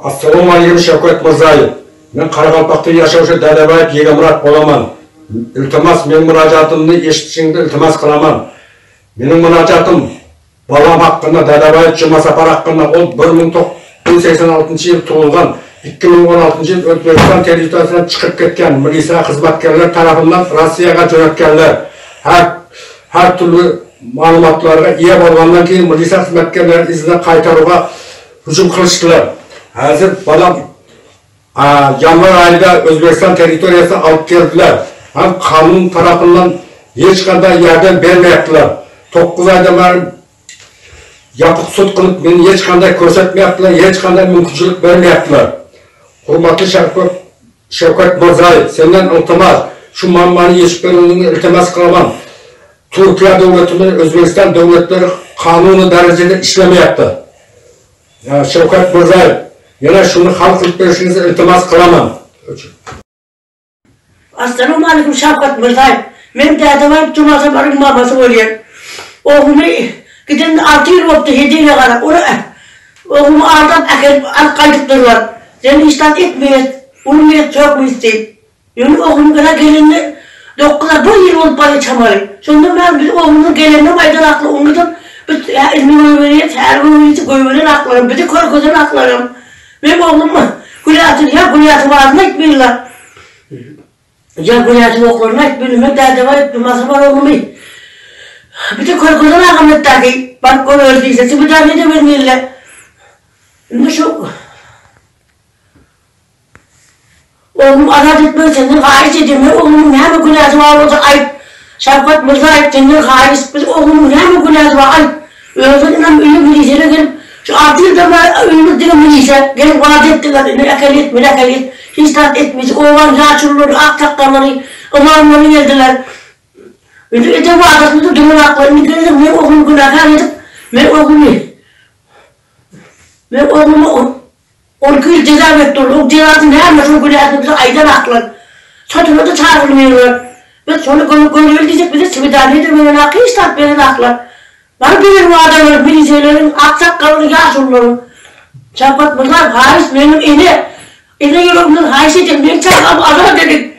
Assalamualaikum Şevket Mirzayev. Men Qaraqalpaqda yaşauvchi Dadabayev Yegamurat bo'laman. İltimos, men murojaatimni eshitishingni iltimos qilaman. Mening murojaatim bolam haqida, Dadabayev Jumasafar haqida. O 1986-yil tug'ilgan, 2016-yil O'zbekiston territoriyasidan chiqib ketgan militsiya xizmatkorlari tomonidan Rossiyaga jo'natganlar. Har turli ma'lumotlarga ega bo'lgandan keyin militsiya xizmatkorlari izini qaytaruga hujum qilishdilar. Hozir bolam yanvar oyida O'zbekiston territoriyasiga olib keldilar. Ham qonun tarafidan hech qanday yordam bermayaptilar. 9 oyda men yopiq sud qilib, meni hech qanday ko'rsatmayaptilar, hech qanday mumkinchilik bermayaptilar. Hurmatli Şevket Mirzayev, sendan iltimos, shu muammoni yechib berishingni iltimos qilaman. Turkiya davlati bilan O'zbekiston davlatlari qonuniy darajada ishlamayapti. Şevket Mirzayev, yana shuni hal qilib berishingizni iltimos qilaman. Assalomu alaykum Şevket Mirzayev. Men Dadabayev Jumasafarning mamasi bo'lgan. O'g'limni gidan 6 yil bo'ldi, hediyaga qarab, o'g'limni aldab akelib qaytibdilar. Sen ishdan etmaysiz, ulmaysiz, cho'kmaysiz. Yani o'g'limga gelinni 9 yil bo'lib bari chamali. Shunda men biz o'g'limni gelinni maydan aqli o'ngitib, biz ilmi o'rganish, har o'rganish qo'yib aqlarim, bizni ko'rko'zdan aqlarim. Men o'g'limni gulyatı varını etmeyirler. Ya gulyatı oğullarını etmeyirler. Men Dadabayev Jumasafar oğlumu. Bizi ko'rko'zdan aqlarimdagi, bak ko'r öldüyse, bir de vermeyirler. Şimdi şu oğlum azat etmiyor, senden gayret edemiyor. Oğlumun ne mi günahı var olsa ayıp. Şevket Mirzayev senden gayret, biz oğlumun ne mi günahı var ayıp. Öğretmeninden ünlü milisiyere gelip, şu 6 yılda ünlü diye milisiye gelip vaat ettiler, mülakalet, hiç tat etmeyecek. Oğlan yaşırları, aktaklarları, ımarları geldiler. Önce ete vaat etmedi, dümün haklarını geldim, ben oğlumu günahı edip, ben oğlumu 12 yıl cezaevine ettiler. O cezasını hemen şu günahını bize aydan aklar. Satına da çağırmıyorlar. Ve sonra gönül diyecek bize simidaniye de veren hakkı, hiç tat veren haklar. Var bilir bu adamların, milisiyelerin, aktaklarını, yaşurların. Şevket Mirzayev, haiz benim ene yolumdan haiz edin, ben çakam azat edin.